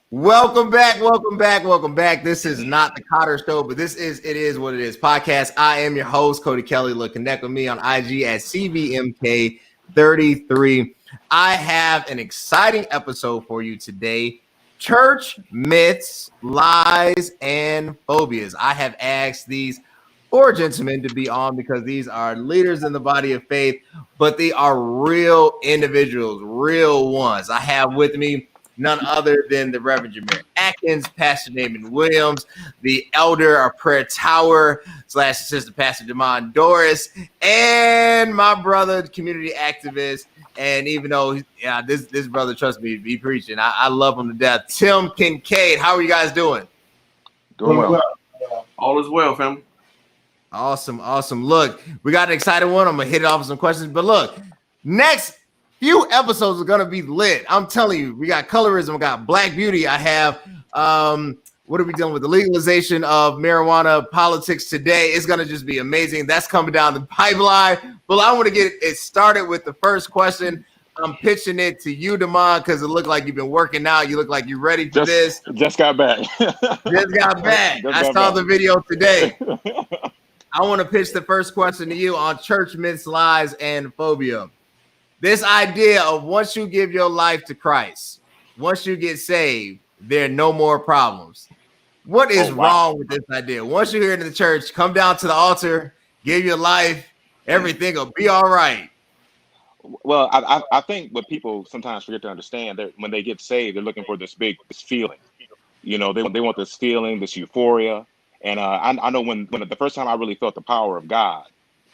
Welcome back, welcome back, welcome back. This is not the Cotter Show, but this is It Is What It Is podcast. I am your host, Cody Kelly. Look, connect with me on IG at CVMK33. I have an exciting episode for you today. Church myths, lies, and phobias. I have asked these four gentlemen to be on because these are leaders in the body of faith, but they are real individuals, real ones. I have with me none other than the Reverend Jameer Atkins, Pastor Damon Williams, the elder of Prayer Tower / Assistant Pastor Demond Doris, and my brother, community activist. And even though this brother, trust me, be preaching, I love him to death. Tim Kincaid, how are you guys doing? Doing well. All is well, family. Awesome. Look, we got an exciting one. I'm gonna hit it off with some questions, but look, next few episodes are gonna be lit. I'm telling you, we got colorism, we got Black beauty. I have what are we dealing with? The legalization of marijuana politics today. It's gonna just be amazing. That's coming down the pipeline. But I want to get it started with the first question. I'm pitching it to you, Demond, because it looked like you've been working out. You look like you're ready for this. Just got back. I saw the video today. I want to pitch the first question to you on church myths, lies, and phobia. This idea of once you give your life to Christ, once you get saved, there are no more problems. What is wrong with this idea? Once you're here in the church, come down to the altar, give your life, everything will be all right. Well, I think what people sometimes forget to understand that when they get saved, they're looking for this feeling. You know, they want this feeling, this euphoria. And I know when the first time I really felt the power of God,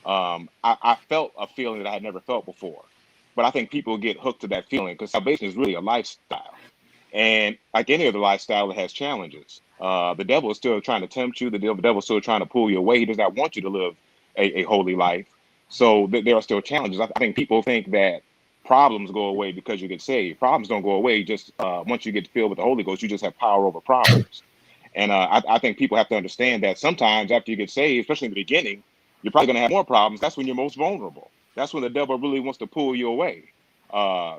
I felt a feeling that I had never felt before. But I think people get hooked to that feeling because salvation is really a lifestyle. And like any other lifestyle, it has challenges. The devil is still trying to tempt you. The devil is still trying to pull you away. He does not want you to live a holy life. So there are still challenges. I think people think that problems go away because you get saved. Problems don't go away just once you get filled with the Holy Ghost. You just have power over problems. And I think people have to understand that sometimes after you get saved, especially in the beginning, you're probably going to have more problems. That's when you're most vulnerable. That's when the devil really wants to pull you away.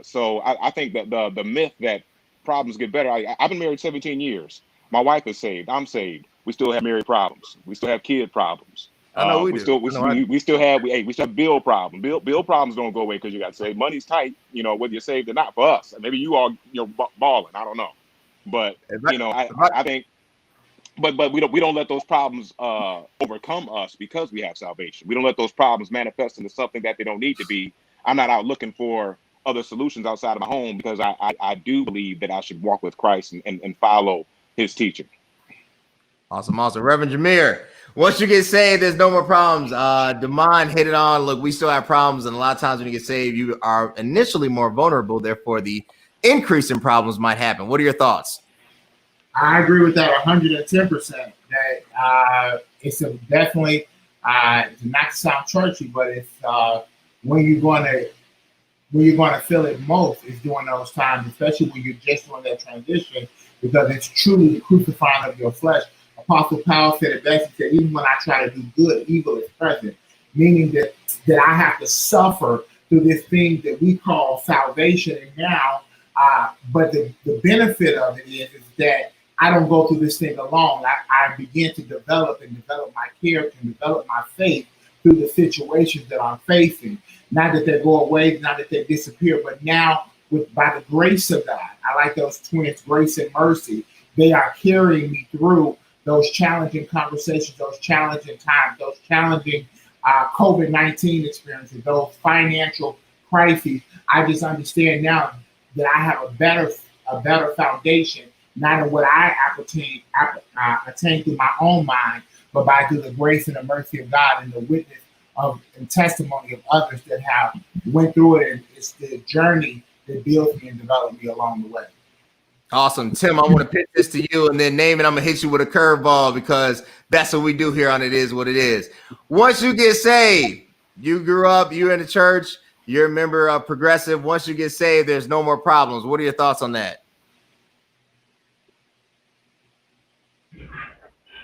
So I think that the myth that problems get better. I've been married 17 years. My wife is saved. I'm saved. We still have married problems. We still have kid problems. I know we still have bill problems. Bill problems don't go away because you got saved. Money's tight, whether you're saved or not. For us, maybe you are, balling. I don't know, but I think. But we don't let those problems overcome us because we have salvation. We don't let those problems manifest into something that they don't need to be. I'm not out looking for other solutions outside of my home because I do believe that I should walk with Christ and follow his teaching. Awesome. Reverend Jameer, once you get saved, there's no more problems. Demond hit it on. Look, we still have problems, and a lot of times when you get saved, you are initially more vulnerable. Therefore, the increase in problems might happen. What are your thoughts? I agree with that 110%. That it's definitely not to sound churchy, but it's when you're going to feel it most is during those times, especially when you're just doing that transition, because it's truly the crucifying of your flesh. Apostle Paul said it best. He said, "Even when I try to do good, evil is present," meaning that I have to suffer through this thing that we call salvation. And now, but the benefit of it is that I don't go through this thing alone. I begin to develop my character and develop my faith through the situations that I'm facing. Not that they go away, not that they disappear, but now by the grace of God, I like those twins, grace and mercy. They are carrying me through those challenging conversations, those challenging times, those challenging COVID-19 experiences, those financial crises. I just understand now that I have a better foundation, not in what I attain through my own mind, but by through the grace and the mercy of God and the witness of and testimony of others that have went through it. And it's the journey that builds me and develops me along the way. Awesome. Tim, I want to pitch this to you and then name it. I'm going to hit you with a curveball because that's what we do here on It Is What It Is. Once you get saved, you grew up, you're in the church, you're a member of Progressive. Once you get saved, there's no more problems. What are your thoughts on that?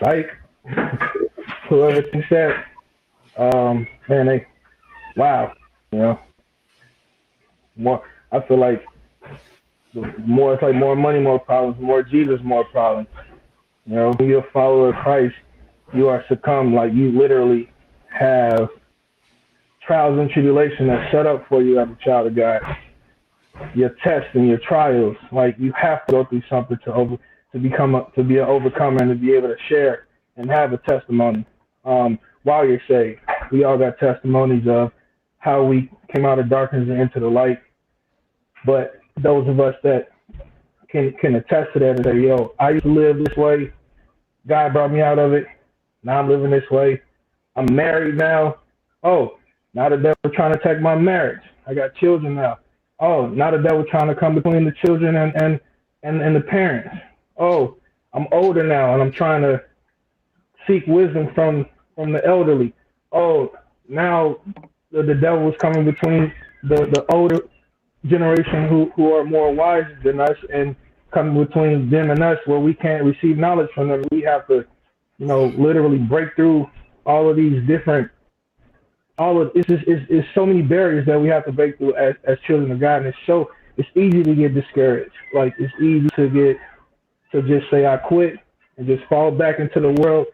Psych. Whoever thinks that, man, wow. More. I feel like The more it's like more money, more problems. More Jesus, more problems. You know, when you're a follower of Christ, you are succumbed. Like you literally have trials and tribulation that's set up for you as a child of God. Your tests and your trials, like you have to go through something to be an overcomer and to be able to share and have a testimony while you're saved. We all got testimonies of how we came out of darkness and into the light. But those of us that can attest to that and say, yo, I used to live this way. God brought me out of it. Now I'm living this way. I'm married now. Oh, now the devil trying to attack my marriage. I got children now. Oh, now the devil trying to come between the children and the parents. Oh, I'm older now and I'm trying to seek wisdom from the elderly. Oh, now the devil is coming between the older generation who are more wise than us and coming between them and us where we can't receive knowledge from them. We have to, literally break through all of these different, it's so many barriers that we have to break through as children of God. And it's easy to get discouraged. Like it's easy to just say I quit and just fall back into the world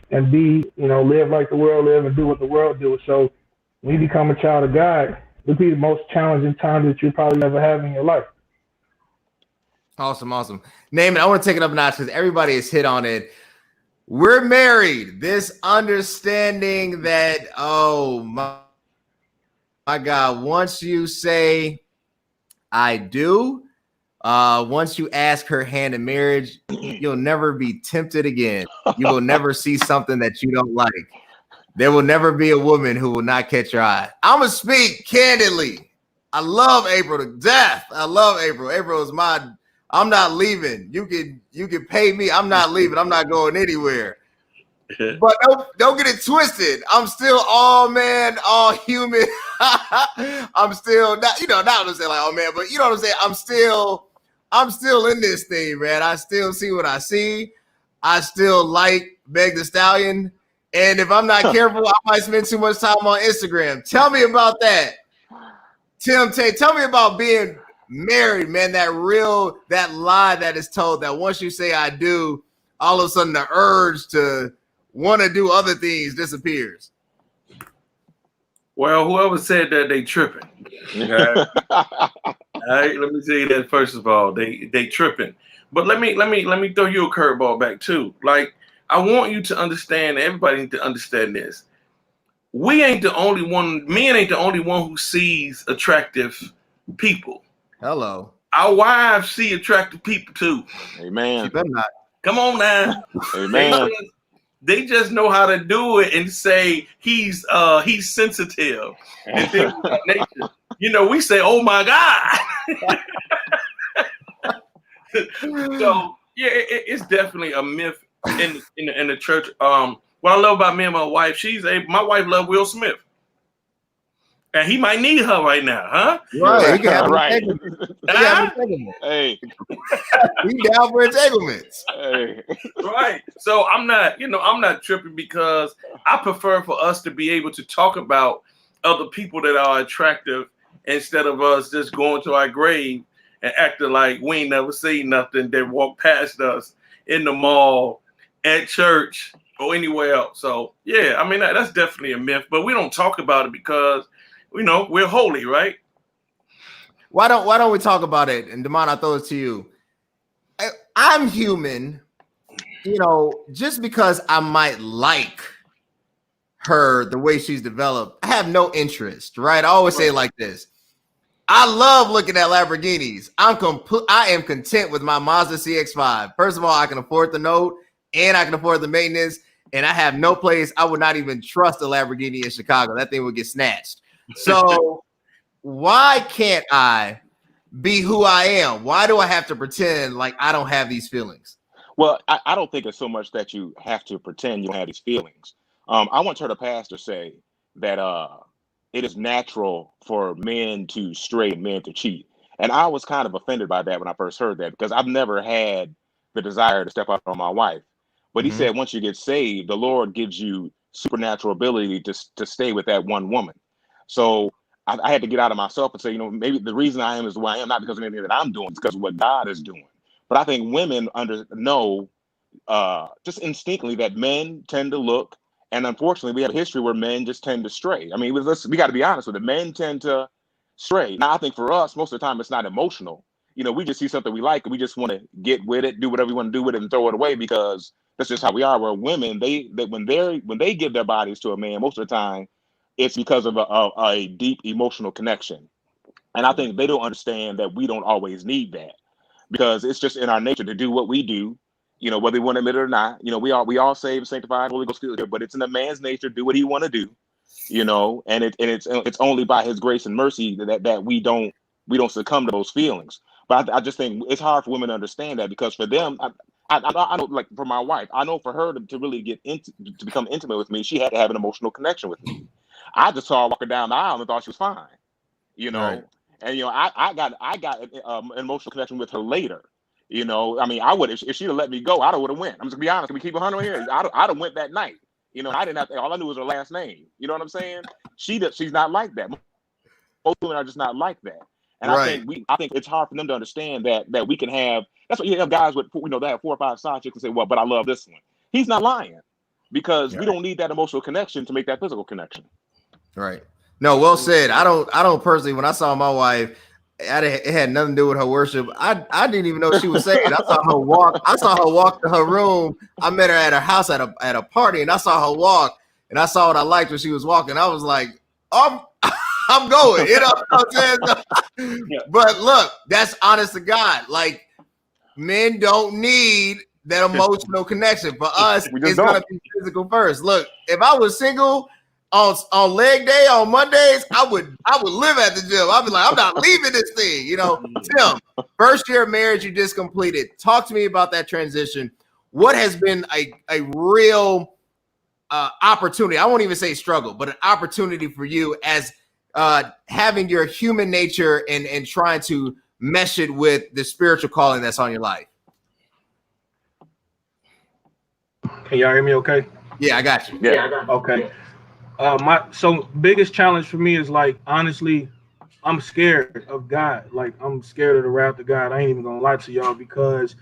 and live like the world live and do what the world do. So when you become a child of God, it'll be the most challenging time that you probably ever have in your life. Awesome. Naaman, I want to take it up a notch because everybody has hit on it. We're married. This understanding that, oh my God, once you say I do, once you ask her hand in marriage, you'll never be tempted again. You will never see something that you don't like. There will never be a woman who will not catch your eye. I'm going to speak candidly. I love April to death. I love April. April is I'm not leaving. You can pay me. I'm not leaving. I'm not going anywhere. But don't get it twisted. I'm still all man, all human. I'm still not to say like, oh man, but you know what I'm saying? I'm still in this thing, man. I still see what I see. I still like Meg the Stallion. And if I'm not careful, I might spend too much time on Instagram. Tell me about that. Tim Tate, tell me about being married, man. That lie that is told that once you say I do, all of a sudden the urge to want to do other things disappears. Well, whoever said that, they tripping. Okay? All right, let me say that first of all, they tripping. But let me throw you a curveball back too. Like I want you to understand. Everybody need to understand this. We ain't the only one. Men ain't the only one who sees attractive people. Hello. Our wives see attractive people too. Amen. She better not. Come on now. Amen. They just know how to do it and say he's sensitive and things of that nature. We say, "Oh my God." So yeah, it's definitely a myth in the church. What I love about me and my wife, my wife loves Will Smith. And he might need her right now, huh? Right. He can have right. Hey. He down for entanglements. Hey. Right. So I'm not tripping because I prefer for us to be able to talk about other people that are attractive instead of us just going to our grave and acting like we ain't never seen nothing that walk past us in the mall, at church, or anywhere else. So yeah, I mean that's definitely a myth, but we don't talk about it because we're holy, right? Why don't we talk about it? And Damon, I throw it to you. I'm human, just because I might like her the way she's developed, I have no interest, right? I always say it like this. I love looking at Lamborghinis. I am content with my Mazda CX-5. First of all, I can afford the note and I can afford the maintenance, and I have no place. I would not even trust a Lamborghini in Chicago. That thing would get snatched. So why can't I be who I am? Why do I have to pretend like I don't have these feelings? Well, I don't think it's so much that you have to pretend you don't have these feelings. I once heard a pastor say that it is natural for men to stray and men to cheat. And I was kind of offended by that when I first heard that because I've never had the desire to step out on my wife. But he said once you get saved, the Lord gives you supernatural ability to stay with that one woman. So I had to get out of myself and say, maybe the reason I am is the way I am, not because of anything that I'm doing, it's because of what God is doing. But I think women know just instinctively that men tend to look, and unfortunately, we have a history where men just tend to stray. I mean, we got to be honest with it. Men tend to stray. Now, I think for us, most of the time, it's not emotional. We just see something we like, and we just want to get with it, do whatever we want to do with it, and throw it away because that's just how we are. Where women, when they give their bodies to a man, most of the time, it's because of a deep emotional connection. And I think they don't understand that we don't always need that because it's just in our nature to do what we do, whether we want to admit it or not. We all saved, sanctified, Holy Ghost filled, but it's in a man's nature to do what he want to do, and it's only by his grace and mercy that we don't succumb to those feelings. But I just think it's hard for women to understand that because for them, I know, like for my wife, I know for her to really to become intimate with me, she had to have an emotional connection with me. I just saw her walking down the aisle and thought she was fine, Right. and I got an emotional connection with her later. I mean, I would if she'd have let me go, I would have went. I'm just gonna be honest. Can we keep 100 here? I'd have went that night. I didn't have to, all I knew was her last name. You know what I'm saying? She's not like that. Most women are just not like that. And Right. I think it's hard for them to understand that we can have. That's what you have guys with they have 4 or 5 side chicks and say, well, but I love this one. He's not lying because we don't need that emotional connection to make that physical connection. Right. No, well said. I don't personally. When I saw my wife, it had nothing to do with her worship. I didn't even know she was saved. I saw her walk. I saw her walk to her room. I met her at her house at a party, and I saw her walk, and I saw what I liked when she was walking. I was like, I'm going. You know what I'm saying? Yeah. But look, that's honest to God. Like, men don't need that emotional connection. For us, it's gonna be physical first. Look, if I was single on leg day on Mondays, I would live at the gym. I'd be like, I'm not leaving this thing. Tim, first year of marriage you just completed. Talk to me about that transition. What has been a real opportunity? I won't even say struggle, but an opportunity for you as having your human nature and trying to mesh it with the spiritual calling that's on your life. Can y'all hear me okay? Yeah, I got you. Yeah, I got you. Okay. So biggest challenge for me is like, honestly, I'm scared of God. Like, I'm scared of the wrath of God. I ain't even gonna lie to y'all because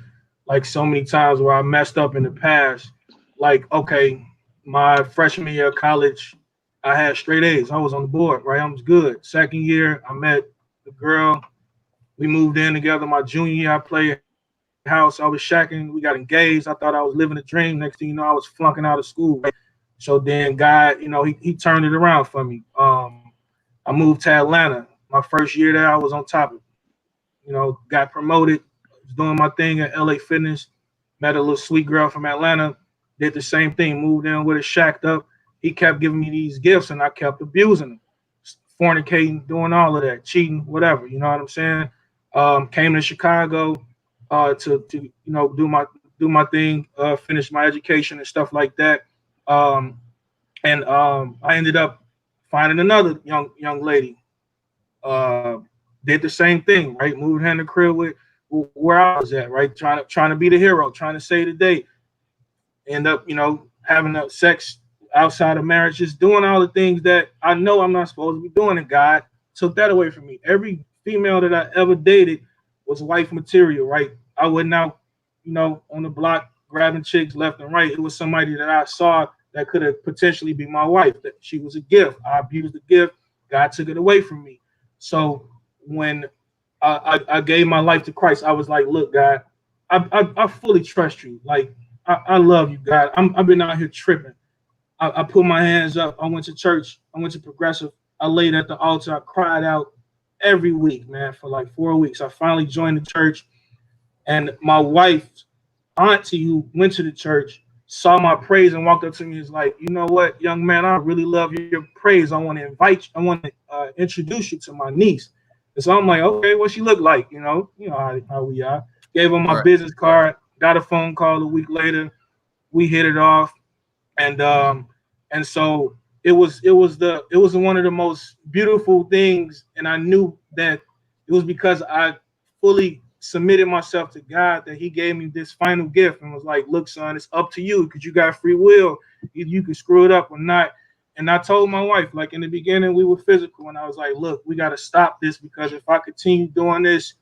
like so many times where I messed up in the past, like, okay, my freshman year of college, I had straight A's. I was on the board, right? I was good. Second year, I met the girl. We moved in together. My junior year, I played house. I was shacking. We got engaged. I thought I was living a dream. Next thing you know, I was flunking out of school. So then God, he turned it around for me. I moved to Atlanta. My first year there, I was on top of it. Got promoted. Was doing my thing at LA Fitness. Met a little sweet girl from Atlanta. Did the same thing. Moved in with her, shacked up. He kept giving me these gifts, and I kept abusing them, fornicating, doing all of that, cheating, whatever. You know what I'm saying? Came to Chicago to do my thing, finish my education and stuff like that. And I ended up finding another young lady. Did the same thing, right? Moved her in the crib with where I was at, right? Trying to be the hero, trying to save the day. End up, having sex outside of marriage, just doing all the things that I know I'm not supposed to be doing, and God took that away from me. Every female that I ever dated was wife material, right? I went out, on the block grabbing chicks left and right. It was somebody that I saw that could have potentially be my wife. That she was a gift. I abused the gift. God took it away from me. So when I gave my life to Christ, I was like, look, God, I fully trust you. Like, I love you, God. I've been out here tripping. I put my hands up. I went to church. I went to Progressive. I laid at the altar. I cried out every week, man, for like 4 weeks. I finally joined the church. And my wife's auntie, who went to the church, saw my praise and walked up to me and was like, you know what, young man, I really love your praise. I want to introduce you to my niece. And so I'm like, okay, what she look like? You know how we are. Gave her my business card, got a phone call a week later. We hit it off. And so it was one of the most beautiful things. And I knew that it was because I fully submitted myself to God that he gave me this final gift and was like, look, son, it's up to you because you got free will. You can screw it up or not. And I told my wife, like in the beginning, we were physical, and I was like, look, we got to stop this because if I continue doing this,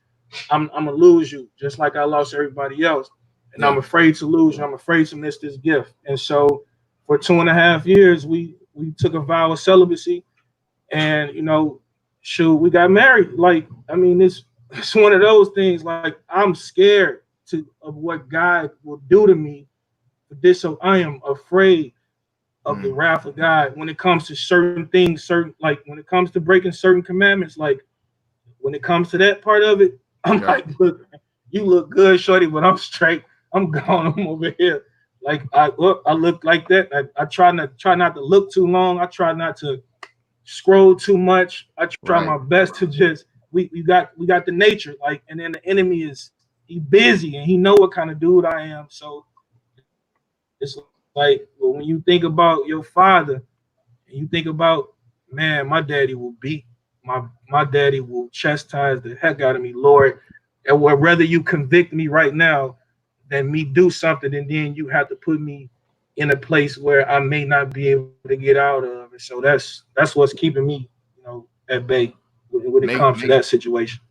I'm gonna lose you, just like I lost everybody else. And I'm afraid to lose you. I'm afraid to miss this gift. And so for 2.5 years, we took a vow of celibacy, and we got married. Like, I mean, it's one of those things. Like, I'm scared of what God will do to me for this. So I am afraid of the wrath of God when it comes to certain things, like when it comes to breaking certain commandments, like when it comes to that part of it, I'm like, look, you look good, shorty, but I'm straight. I'm gone. I'm over here. Like I look like that. I try not to look too long. I try not to scroll too much. I try my best to just we got the nature, like, and then the enemy he busy and he know what kind of dude I am. So it's like, well, when you think about your father, and you think about, man, my daddy will beat my daddy will chastise the heck out of me, Lord. And whether you convict me right now than me do something, and then you have to put me in a place where I may not be able to get out of. And so that's what's keeping me, at bay when it comes to that situation.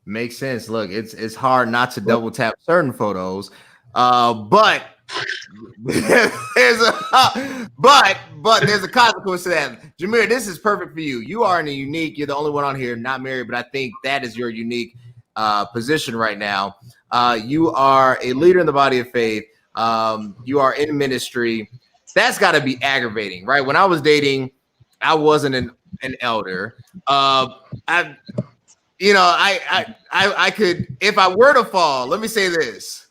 Makes sense. Look, it's hard not to double tap certain photos, but there's a consequence to that. Jameer, this is perfect for you. You are in a unique. You're the only one on here not married, but I think that is your unique position right now. You are a leader in the body of faith. You are in ministry. That's got to be aggravating, right? When I was dating, I wasn't an elder. I could, if I were to fall, let me say this.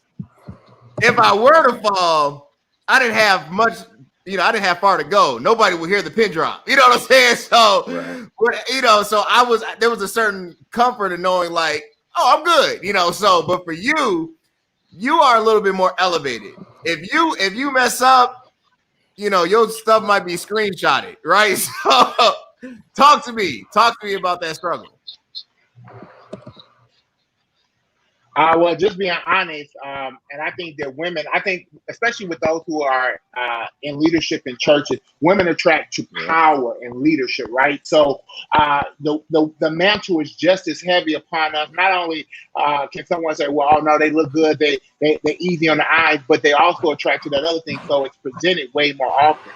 If I were to fall, I didn't have much, I didn't have far to go. Nobody would hear the pin drop. You know what I'm saying? So, so there was a certain comfort in knowing like, oh, I'm good, but for you are a little bit more elevated. If you mess up, your stuff might be screenshotted, right? So talk to me about that struggle. Well, just being honest, and I think that women, especially with those who are in leadership in churches, women attract to power and leadership, right? So the mantle is just as heavy upon us. Not only can someone say, well, oh, no, they look good, they're easy on the eyes, but they also attract to that other thing. So it's presented way more often.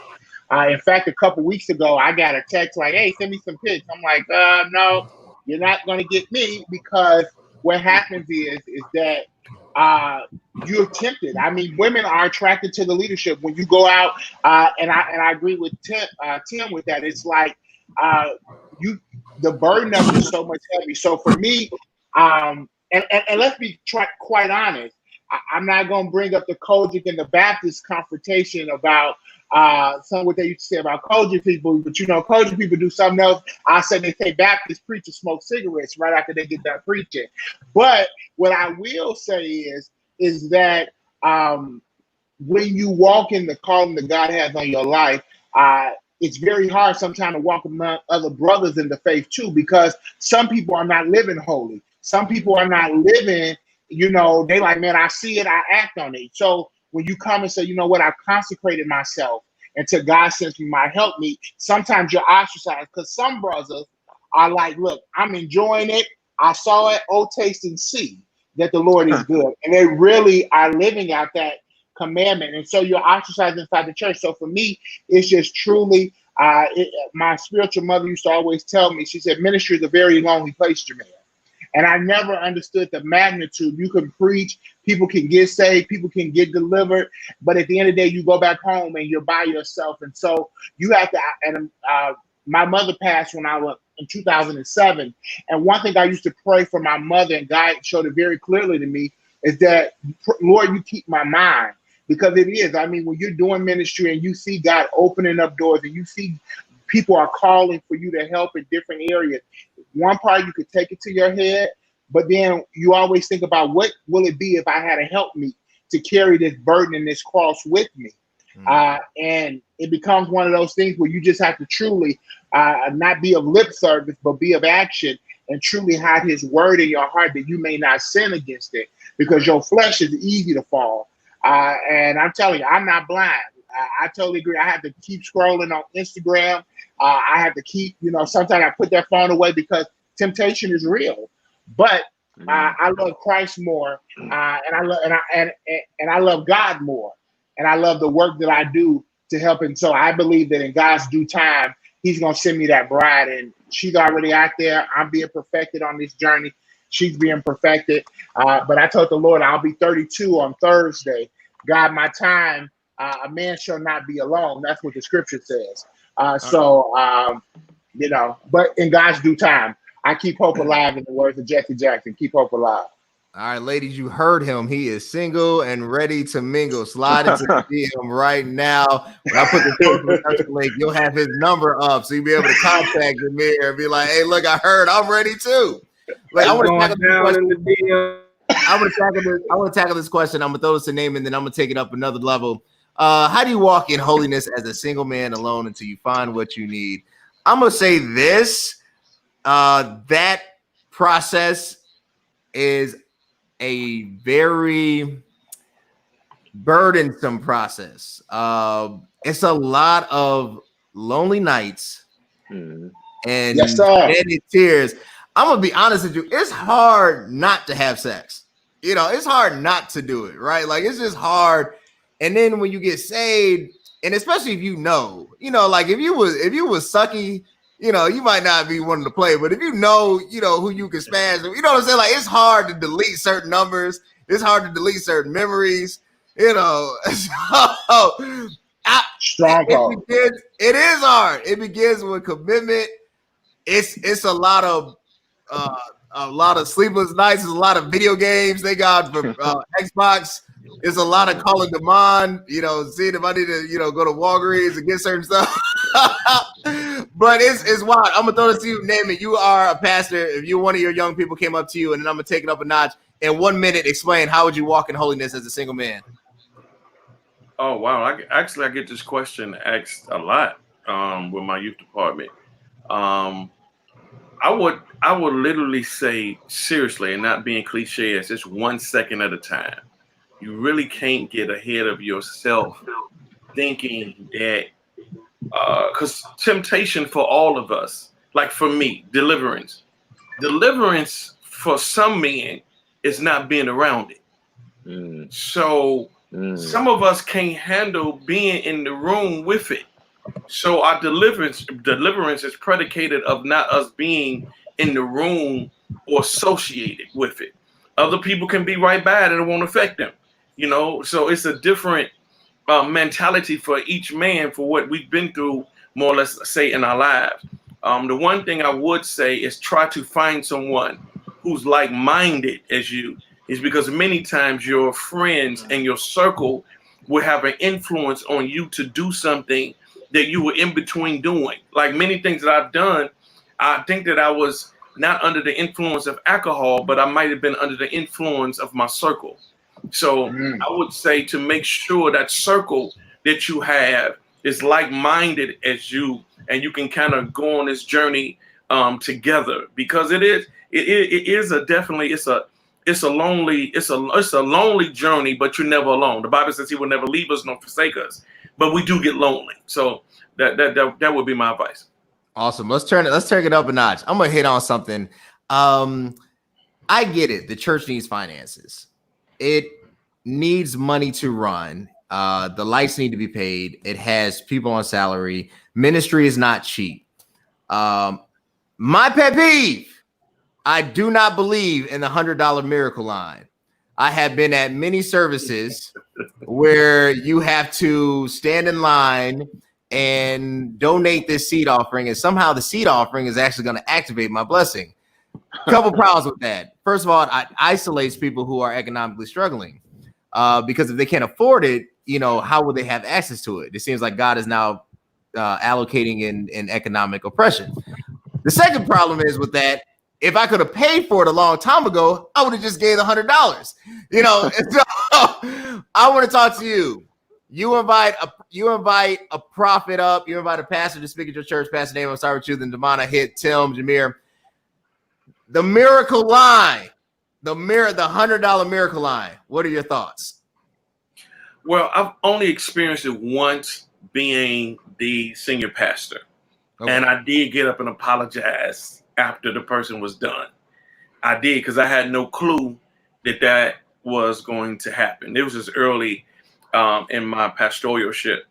In fact, a couple weeks ago, I got a text like, hey, send me some pics. I'm like, no, you're not going to get me, because what happens is that you're tempted. I mean, women are attracted to the leadership when you go out, and I agree with Tim with that. It's like the burden of it is so much heavy. So for me, and let's be quite honest, I'm not going to bring up the Kojic and the Baptist confrontation about some of what they used to say about Kojic people, but Kojic people do something else. I said they say Baptist preachers smoke cigarettes right after they get done preaching. But what I will say is that when you walk in the calling that God has on your life, it's very hard sometimes to walk among other brothers in the faith too, because some people are not living holy. Some people are not living, they like, man, I see it, I act on it. So when you come and say, you know what, I've consecrated myself until God sends me my help me, sometimes you're ostracized, because some brothers are like, look, I'm enjoying it. I saw it, oh, taste and see that the Lord is good. And they really are living out that commandment. And so you're ostracized inside the church. So for me, it's just truly, my spiritual mother used to always tell me, she said, ministry is a very lonely place, Jermaine. And I never understood the magnitude. You can preach, people can get saved, people can get delivered, but at the end of the day, you go back home and you're by yourself. And so you have to, and my mother passed when I was in 2007. And one thing I used to pray for my mother, and God showed it very clearly to me, is that, Lord, you keep my mind. Because it is, I mean, when you're doing ministry and you see God opening up doors and you see people are calling for you to help in different areas, one part you could take it to your head, but then you always think about what will it be if I had to help me to carry this burden and this cross with me. And it becomes one of those things where you just have to truly not be of lip service, but be of action, and truly hide his word in your heart that you may not sin against it, because your flesh is easy to fall. And I'm telling you, I'm not blind. I totally agree. I have to keep scrolling on Instagram. I have to keep, sometimes I put that phone away because temptation is real. But I love Christ more, and I love and I love God more, and I love the work that I do to help him. So I believe that in God's due time, He's gonna send me that bride, and she's already out there. I'm being perfected on this journey. She's being perfected. But I told the Lord I'll be 32 on Thursday. God, my time, a man shall not be alone. That's what the scripture says. But in God's due time, I keep hope alive, in the words of Jesse Jackson. Keep hope alive. All right, ladies, you heard him. He is single and ready to mingle. Slide into the DM right now. When I put the social link, you'll have his number up, so you'll be able to contact Jameer and be like, "Hey, look, I heard. I'm ready too." Like, I want to tackle this question. I'm gonna throw this a name, and then I'm gonna take it up another level. How do you walk in holiness as a single man alone until you find what you need? I'm gonna say this: that process is a very burdensome process. It's a lot of lonely nights and many tears. I'm gonna be honest with you. It's hard not to have sex. It's hard not to do it, right? Like, it's just hard. And then when you get saved, and especially if like if you was sucky, you might not be wanting to play, but if who you can smash, what I'm saying? Like, it's hard to delete certain numbers. It's hard to delete certain memories, Stronghold. It is hard. It begins with commitment. It's a lot of sleepless nights. There's a lot of video games. Thank God for Xbox. It's a lot of calling demand, seeing if I need to, go to Walgreens and get certain stuff. But it's wild. I'm gonna throw this to you, name it. You are a pastor. If one of your young people came up to you, and then I'm gonna take it up a notch. In 1 minute, explain how would you walk in holiness as a single man? Oh wow! I get this question asked a lot with my youth department. I would literally say, seriously, and not being cliche, it's just 1 second at a time. You really can't get ahead of yourself thinking that, because temptation for all of us, like for me, deliverance for some men is not being around it. So some of us can't handle being in the room with it. So our deliverance is predicated of not us being in the room or associated with it. Other people can be right by it and it won't affect them. So it's a different mentality for each man for what we've been through, more or less, say, in our lives. The one thing I would say is try to find someone who's like-minded as you, is because many times your friends and your circle will have an influence on you to do something that you were in between doing. Like many things that I've done, I think that I was not under the influence of alcohol, but I might have been under the influence of my circle. So I would say to make sure that circle that you have is like-minded as you, and you can kind of go on this journey together, because it is a lonely journey, but you're never alone. The Bible says He will never leave us nor forsake us, but we do get lonely. So that would be my advice. Awesome. Let's take it up a notch. I'm gonna hit on something. I get it. The church needs finances. It needs money to run. The lights need to be paid. It has people on salary. Ministry is not cheap. My pet peeve: I do not believe in the $100 miracle line. I have been at many services where you have to stand in line and donate this seed offering, and somehow the seed offering is actually going to activate my blessing. A couple problems with that. First of all, it isolates people who are economically struggling, because if they can't afford it, how would they have access to it? It seems like God is now allocating in economic oppression. The second problem is with that, if I could have paid for it a long time ago, I would have just gave the $100. And so I want to talk to you. You invite a prophet up. You invite a pastor to speak at your church. Pastor name, I'm sorry with you. Then Devon, hit Tim, Jameer. The miracle line, the $100 miracle line. What are your thoughts? Well, I've only experienced it once being the senior pastor. Okay. And I did get up and apologize after the person was done. I did, because I had no clue that was going to happen. It was just early in my pastoralship.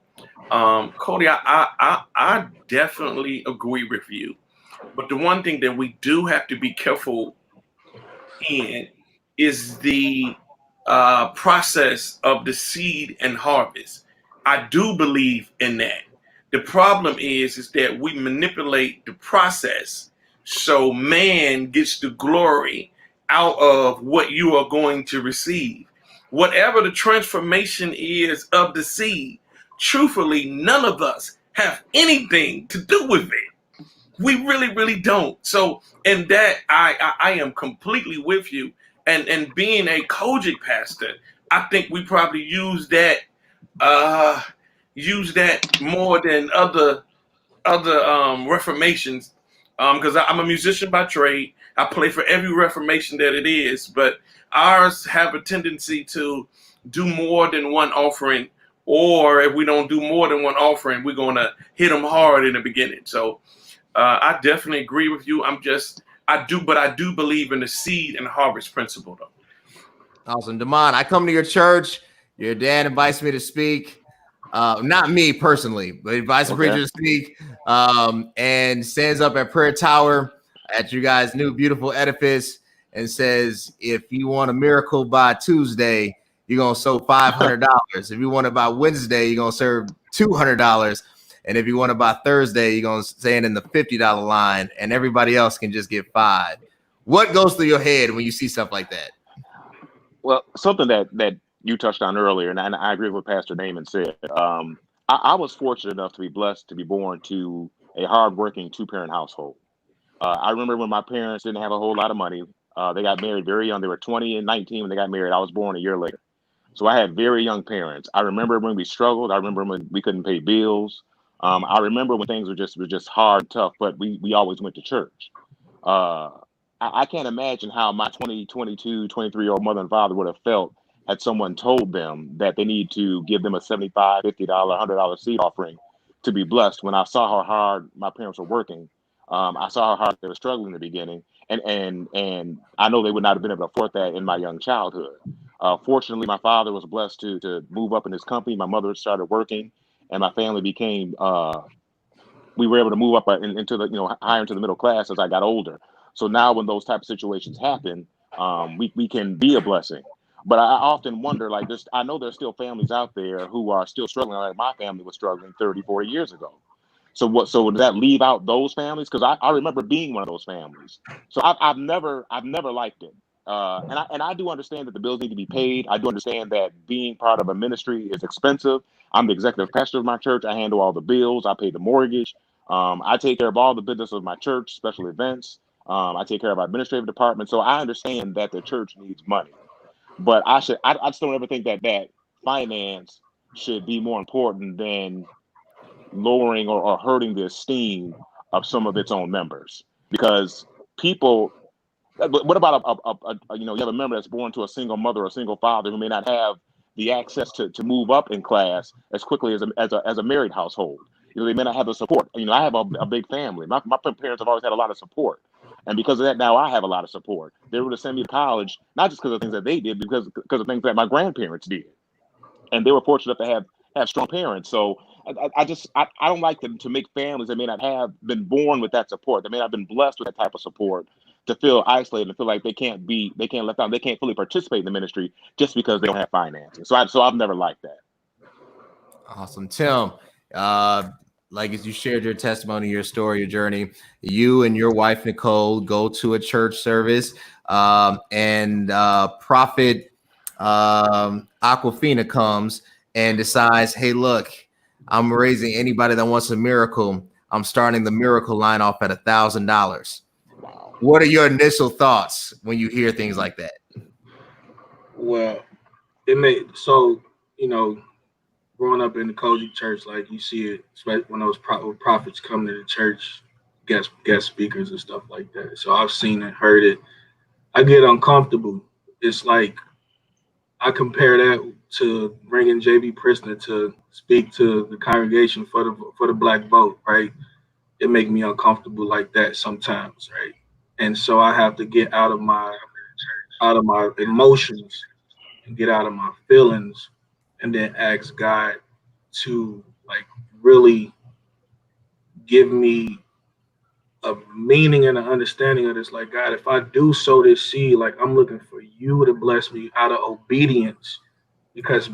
Cody, I definitely agree with you. But the one thing that we do have to be careful in is the process of the seed and harvest. I do believe in that. The problem is that we manipulate the process so man gets the glory out of what you are going to receive. Whatever the transformation is of the seed, truthfully, none of us have anything to do with it. We really, really don't. So, in that, I am completely with you. And being a Kojic pastor, I think we probably uh, use that more than other reformations, because I'm a musician by trade. I play for every reformation that it is, but ours have a tendency to do more than one offering, or if we don't do more than one offering, we're going to hit them hard in the beginning. So I definitely agree with you. I do believe in the seed and harvest principle, though. Awesome. Damon, I come to your church. Your dad invites me to speak. Not me personally, but invites the preacher to speak, and stands up at Prayer Tower at you guys' new beautiful edifice and says, if you want a miracle by Tuesday, you're going to sow $500. If you want it by Wednesday, you're going to serve $200. And if you want it by Thursday, you're going to stand in the $50 line, and everybody else can just get $5. What goes through your head when you see stuff like that? Well, something that you touched on earlier, and I agree with what Pastor Damon said. I was fortunate enough to be blessed to be born to a hardworking two-parent household. I remember when my parents didn't have a whole lot of money. They got married very young. They were 20 and 19 when they got married. I was born a year later. So I had very young parents. I remember when we struggled. I remember when we couldn't pay bills. I remember when things were just hard and tough, but we always went to church. Uh, I can't imagine how my 20, 22, 23-year-old mother and father would have felt had someone told them that they need to give them a $75, $50, $100 seed offering to be blessed. When I saw how hard my parents were working, I saw how hard they were struggling in the beginning, and I know they would not have been able to afford that in my young childhood. Fortunately, my father was blessed to move up in his company. My mother started working, and my family became we were able to move up into the higher into the middle class as I got older. So now when those type of situations happen, we can be a blessing. But I often wonder, like this, I know there's still families out there who are still struggling, like my family was struggling 30, 40 years ago. So does that leave out those families? Because I remember being one of those families. So I've never liked it. And I do understand that the bills need to be paid. I do understand that being part of a ministry is expensive. I'm the executive pastor of my church. I handle all the bills. I pay the mortgage. I take care of all the business of my church, special events. I take care of our administrative department. So I understand that the church needs money. But I just don't ever think that finance should be more important than lowering or hurting the esteem of some of its own members. Because people, what about you have a member that's born to a single mother or a single father who may not have the access to move up in class as quickly as a married household. They may not have the support. I have a big family. My parents have always had a lot of support. And because of that, now I have a lot of support. They were to send me to college, not just because of things that they did, because of things that my grandparents did. And they were fortunate to have strong parents. So I don't like to make families that may not have been born with that support, that may not have been blessed with that type of support, to feel isolated and feel like they can't left out, they can't fully participate in the ministry just because they don't have financing. So I've never liked that. Awesome. Tim, like as you shared your testimony, your story, your journey, you and your wife, Nicole, go to a church service, and Prophet Aquafina comes and decides, hey, look, I'm raising anybody that wants a miracle. I'm starting the miracle line off at $1,000. What are your initial thoughts when you hear things like that? Well, growing up in the Kojic church, like you see it, especially when those prophets come to the church, guest speakers and stuff like that. So I've seen it, heard it. I get uncomfortable. It's like I compare that to bring in JB Prisoner to speak to the congregation for the black vote, right? It make me uncomfortable like that sometimes, right? And so I have to get out of my emotions and get out of my feelings, and then ask God to like really give me a meaning and an understanding of this. Like, God, if I do sow this seed, like I'm looking for you to bless me out of obedience, because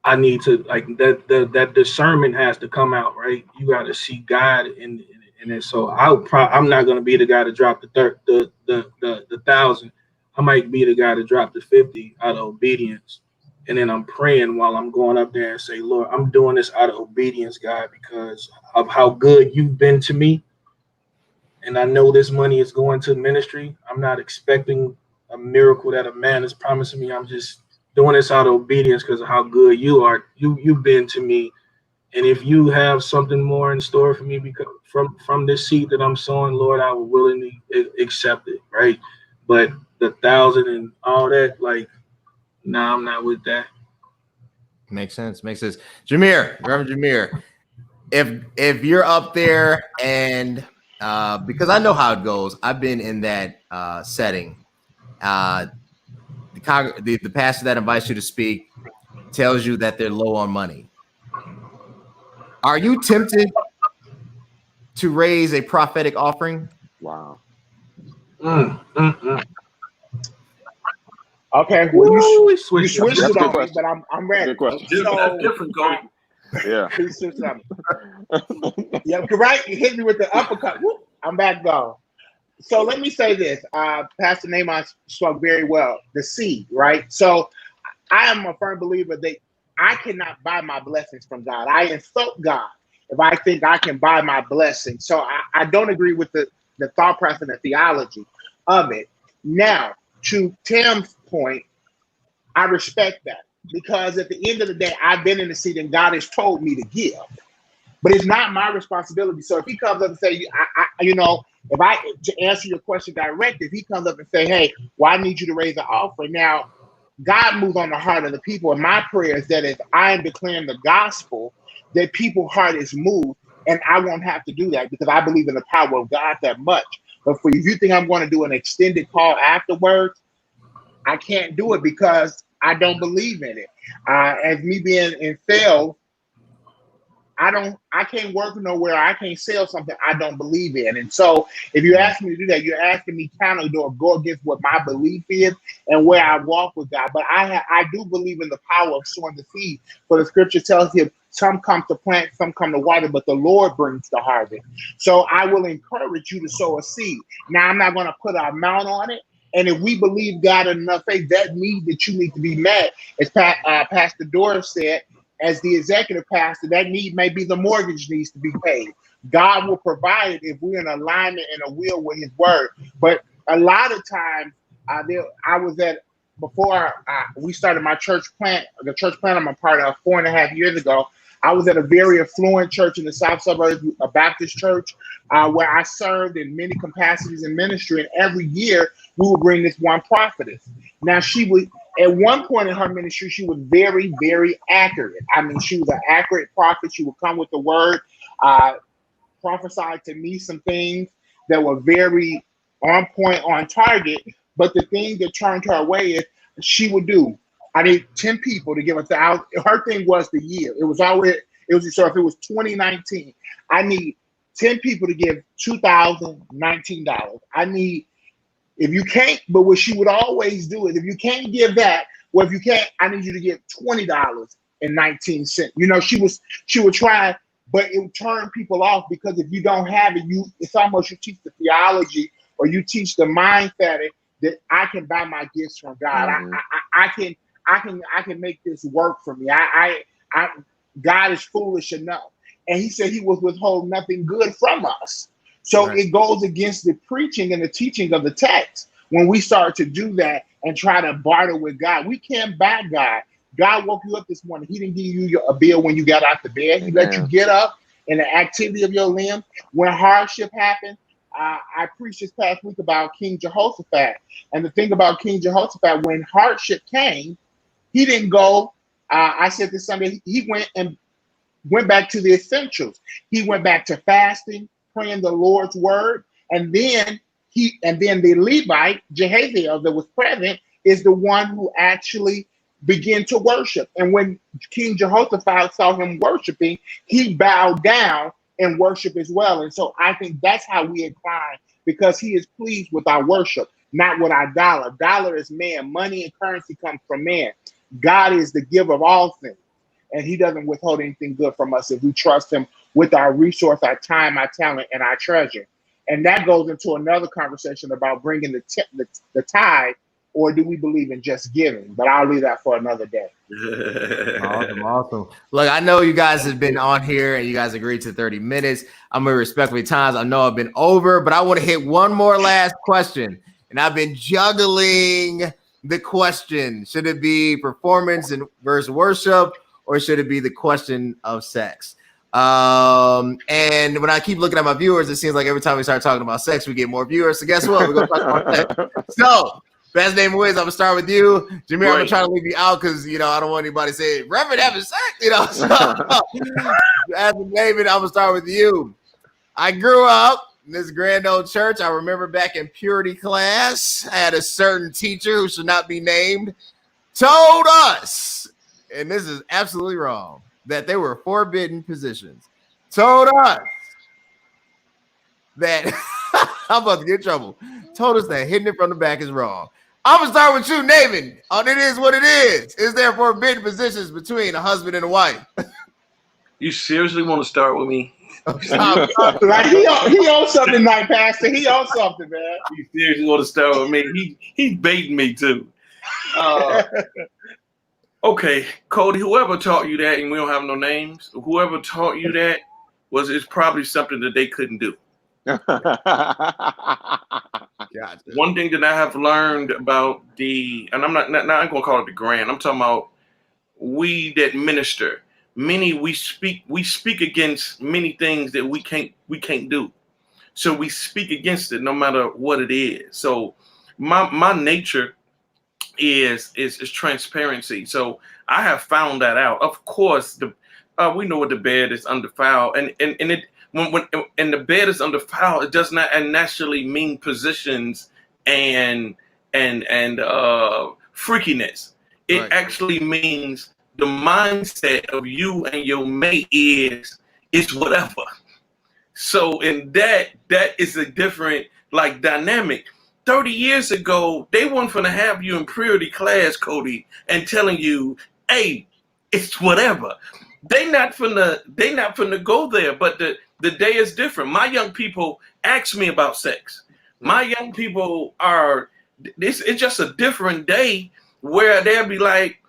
I need to, like, that discernment has to come out, right? You got to see God in it. So I'm not gonna be the guy to drop the 1,000. I might be the guy to drop the 50 out of obedience, and then I'm praying while I'm going up there and say, Lord, I'm doing this out of obedience, God, because of how good you've been to me. And I know this money is going to ministry. I'm not expecting a miracle that a man is promising me. I'm just doing this out of obedience because of how good you are. You've been to me. And if you have something more in store for me because from this seed that I'm sowing, Lord, I will willingly accept it, right? But the 1,000 and all that, like, nah, I'm not with that. Makes sense. Jameer, Reverend Jameer, if you're up there and because I know how it goes, I've been in that setting. The pastor that invites you to speak tells you that they're low on money. Are you tempted to raise a prophetic offering? Wow. Okay, well, you switched That's a it good on me, question. but I'm ready. Good question. That's different, Cody. Yeah. Yeah, right. You hit me with the uppercut. Whoop, I'm back though. So let me say this. Pastor Naaman spoke very well. The seed, right? So I am a firm believer that I cannot buy my blessings from God. I insult God if I think I can buy my blessings. So I don't agree with the thought process and the theology of it. Now, to Tim's point, I respect that because at the end of the day, I've been in the seat and God has told me to give. But it's not my responsibility. So if he comes up and say, if I to answer your question directly, if he comes up and say, hey, well, I need you to raise an offering. Now, God moves on the heart of the people. And my prayer is that if I am declaring the gospel, that people's heart is moved, and I won't have to do that because I believe in the power of God that much. But if you think I'm going to do an extended call afterwards, I can't do it because I don't believe in it. As me being in sales, I can't work nowhere. I can't sell something I don't believe in. And so if you ask me to do that, you're asking me counter or go against what my belief is and where I walk with God. But I do believe in the power of sowing the seed. For the scripture tells you some come to plant, some come to water, but the Lord brings the harvest. So I will encourage you to sow a seed. Now, I'm not going to put an amount on it. And if we believe God enough faith, that need that you need to be met, as Pastor Doris said, as the executive pastor, that need may be the mortgage needs to be paid. God will provide it if we're in alignment and a will with his word. But a lot of times, I was at, before we started my church plant, the church plant I'm a part of 4.5 years ago, I was at a very affluent church in the south suburbs, a Baptist church, where I served in many capacities in ministry. And every year we would bring this one prophetess. Now she would, at one point in her ministry, she was very, very accurate. I mean, she was an accurate prophet. She would come with the word, prophesied to me some things that were very on point, on target. But the thing that turned her away is she would do, I need 10 people to give 1,000. Her thing was the year. It was always, so if it was 2019, I need 10 people to give $2,019. I need, if you can't, but what she would always do is if you can't give that, well, if you can't, I need you to give $20.19. You know, she would try, but it would turn people off because if you don't have it, it's almost you teach the theology or you teach the mindset that I can buy my gifts from God. Mm-hmm. I can make this work for me. God is foolish enough. And he said he was withholding nothing good from us. So right. It goes against the preaching and the teaching of the text. When we start to do that and try to barter with God, we can't buy God. God woke you up this morning. He didn't give you a bill when you got out the bed. He let you get up in the activity of your limbs. When hardship happened, I preached this past week about King Jehoshaphat. And the thing about King Jehoshaphat, when hardship came, he didn't go, I said this Sunday, he went back to the essentials. He went back to fasting, praying the Lord's word, and then the Levite, Jehaziel, that was present, is the one who actually began to worship. And when King Jehoshaphat saw him worshiping, he bowed down and worship as well. And so I think that's how we incline, because he is pleased with our worship, not with our dollar. Dollar is man. Money and currency comes from man. God is the giver of all things, and he doesn't withhold anything good from us if we trust him with our resource, our time, our talent, and our treasure. And that goes into another conversation about bringing the tithe, or do we believe in just giving? But I'll leave that for another day. Awesome. Look, I know you guys have been on here and you guys agreed to 30 minutes. I'm going to respectfully times. I know I've been over, but I want to hit one more last question. And I've been juggling the question. Should it be performance and versus worship, or should it be the question of sex? And when I keep looking at my viewers, it seems like every time we start talking about sex, we get more viewers. So guess what? We're going to talk about sex. So, best name Wiz, I'm gonna start with you. Jameer, I'm gonna try to leave you out because I don't want anybody to say Reverend having sex, So as a David, I'm gonna start with you. I grew up in this grand old church. I remember back in purity class, I had a certain teacher who should not be named told us, and this is absolutely wrong, that they were forbidden positions. Told us that I'm about to get in trouble. Told us that hitting it from the back is wrong. I'm gonna start with you, Nathan. On It Is What It Is. Is there forbidden positions between a husband and a wife? You seriously want to start with me? Like he owns something tonight, Pastor. He owns something, man. You seriously want to start with me? He's baiting me too. Okay, Cody, whoever taught you that, and we don't have no names, whoever taught you that it's probably something that they couldn't do. Gotcha. One thing that I have learned about and I'm not gonna call it the grand. I'm talking about we that minister. Many we speak against many things that we can't do. So we speak against it no matter what it is. So my nature is transparency. So I have found that out. Of course, we know what the bed is undefiled, and it. When the bed is undefiled, it does not naturally mean positions and freakiness. It actually means the mindset of you and your mate is whatever. So in that is a different dynamic. 30 years ago, they weren't gonna have you in purity class, Cody, and telling you, hey, it's whatever. They not finna go there, but the day is different. My young people ask me about sex. My young people it's just a different day where they'll be like,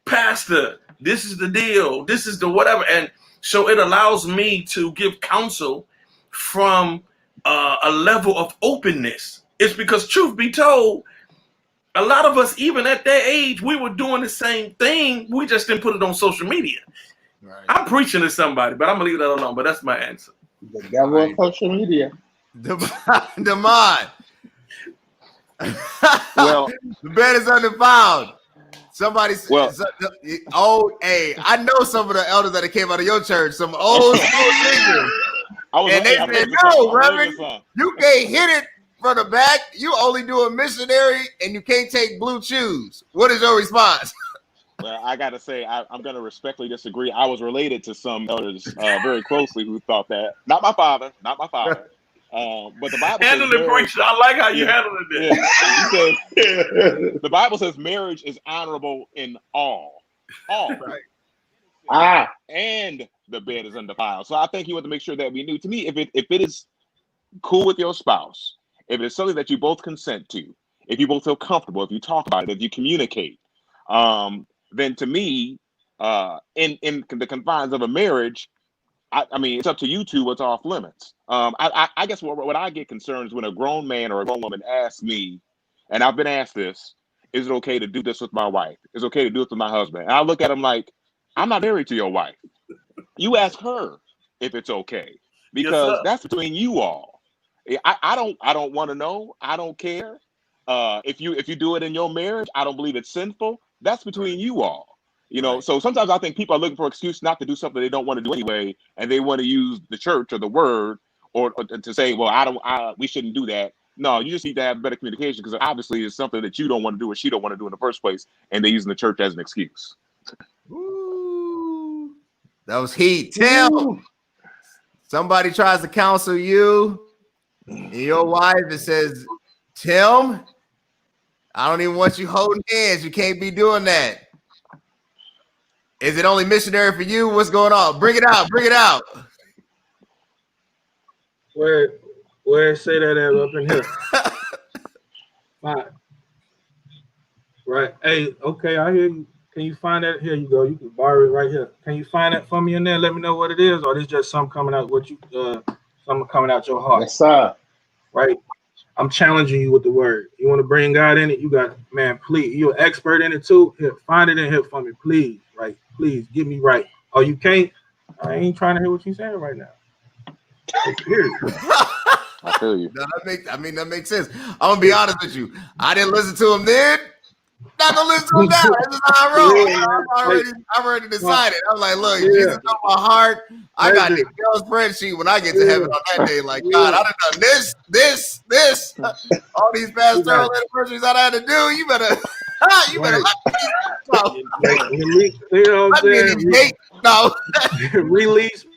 Pastor, this is the deal. This is the whatever. And so it allows me to give counsel from a level of openness. It's because truth be told, a lot of us, even at that age, we were doing the same thing. We just didn't put it on social media. Right. I'm preaching to somebody, but I'm gonna leave that alone. But that's my answer. The devil of social media. Demond. Well, the bed is undefiled. Somebody I know some of the elders that came out of your church, some old school singers. And they said, no, Reverend, you can't hit it from the back. You only do a missionary and you can't take blue chews. What is your response? Well, I got to say, I'm going to respectfully disagree. I was related to some elders very closely who thought that. Not my father. But the Bible handle it, preacher. I like how you handled it. Yeah. The Bible says marriage is honorable in all. Right. And the bed is undefiled. So I think he wanted to make sure that we knew. To me, if it is cool with your spouse, if it's something that you both consent to, if you both feel comfortable, if you talk about it, if you communicate, then to me, in the confines of a marriage, I mean, it's up to you two what's off limits. I guess what I get concerned is when a grown man or a grown woman asks me, and I've been asked this, is it okay to do this with my wife? Is it okay to do this with my husband? And I look at them like, I'm not married to your wife. You ask her if it's okay, because that's between you all. I don't want to know. I don't care. If you do it in your marriage, I don't believe it's sinful. That's between you all. You know, so sometimes I think people are looking for an excuse not to do something they don't want to do anyway, and they want to use the church or the word or to say, well, we shouldn't do that. No, you just need to have better communication because obviously it's something that you don't want to do or she don't want to do in the first place, and they're using the church as an excuse. Ooh, that was heat. Tim, somebody tries to counsel you and your wife and says, Tim, I don't even want you holding hands. You can't be doing that. Is it only missionary for you? What's going on? Bring it out. Bring it out. Where say that at up in here? Fine. Right. Hey, okay, I hear you. Can you find that? Here you go. You can borrow it right here. Can you find that for me in there? Let me know what it is, or this just something coming out something coming out your heart. Yes, sir. Right. I'm challenging you with the word. You want to bring God in it? You got, man, please. You're an expert in it too. Here, find it in here for me, please. Right. Please get me right. Oh, you can't? I ain't trying to hear what you're saying right now. I feel you. No, that makes sense. I'm gonna be honest with you. I didn't listen to him then. Not gonna listen to him now. This is how I roll. I'm already decided. I'm like, look, Jesus on my heart. I got the Excel spreadsheet when I get to heaven on that day. Like, God, I done this. All these pastoral anniversaries I had to do. You better let me. You know what I'm saying? No.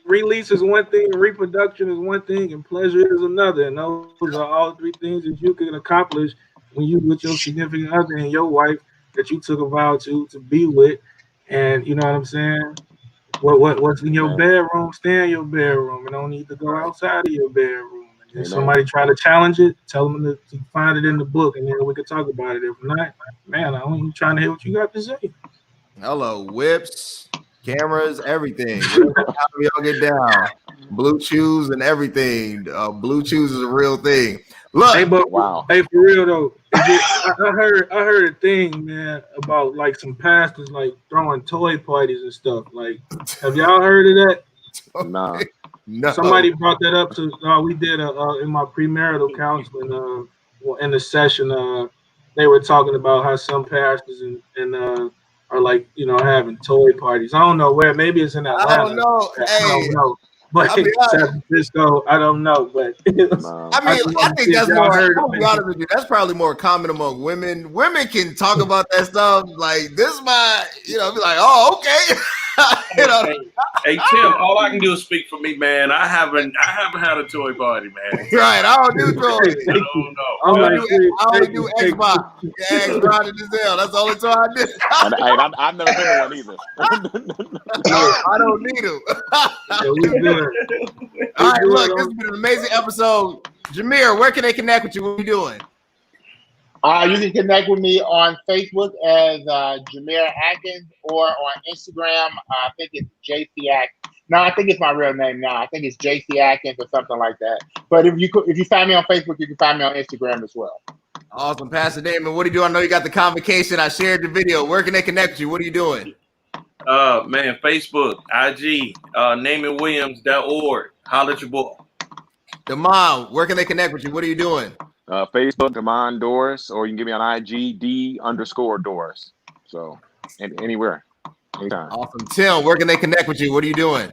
Release is one thing, reproduction is one thing, and pleasure is another. And those are all three things that you can accomplish when you with your significant other and your wife that you took a vow to be with. And you know what I'm saying? What's in your bedroom, stay in your bedroom. And don't need to go outside of your bedroom. And if somebody try to challenge it, tell them to find it in the book, and then we can talk about it. If not, man, I'm only trying to hear what you got to say. Hello, whips, cameras, everything. How we all get down? Blue chews and everything. Blue chews is a real thing. Look, hey, but hey, for real though, I heard a thing, man, about like some pastors like throwing toy parties and stuff. Like, have y'all heard of that? Nah. No. Somebody brought that up to. We did in my premarital counseling. In the session, they were talking about how some pastors and are like, you know, having toy parties. I don't know where. Maybe it's in Atlanta. I don't know. I don't know. But San Francisco, I don't know. But I think that's more. I'll be honest with you. That's probably more common among women. Women can talk about that stuff. Like this, be like, oh, okay. Hey Tim, all I can do is speak for me, man. I haven't had a toy party, man. Right, I don't do toys. I only do Xbox. Yeah, Ron and Giselle. That's the only toy I did. I've never been one either. I don't need them. All right, look, this has been an amazing episode. Jameer, where can they connect with you? What are you doing? You can connect with me on Facebook as Jameer Atkins or on Instagram. I think it's JC Atkins. No, I think it's my real name now. I think it's JC Atkins or something like that. But if you find me on Facebook, you can find me on Instagram as well. Awesome. Pastor Damon, what do you do? I know you got the convocation. I shared the video. Where can they connect with you? What are you doing? Man, Facebook, IG, NameItWilliams.org. Holla at your boy. Damon, where can they connect with you? What are you doing? Facebook, Damon Doris, or you can get me on IG, D_Doris. So, and anywhere, anytime. Awesome. Tim, where can they connect with you? What are you doing?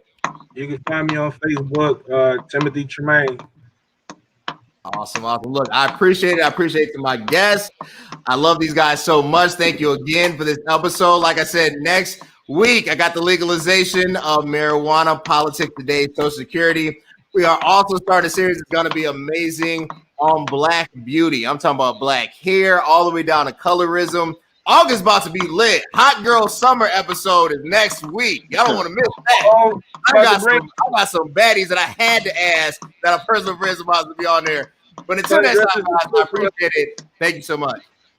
You can find me on Facebook, Timothy Tremaine. Awesome. Look, I appreciate it. I appreciate my guests. I love these guys so much. Thank you again for this episode. Like I said, next week, I got the legalization of marijuana, politics today, Social Security. We are also starting a series that's going to be amazing on Black beauty. I'm talking about black hair all the way down to colorism. August about to be lit. Hot Girl Summer episode is next week. Y'all don't want to miss that. I got some baddies that I had to ask that are personal friends of mine to be on there. But until next time, guys, I appreciate it. Thank you so much.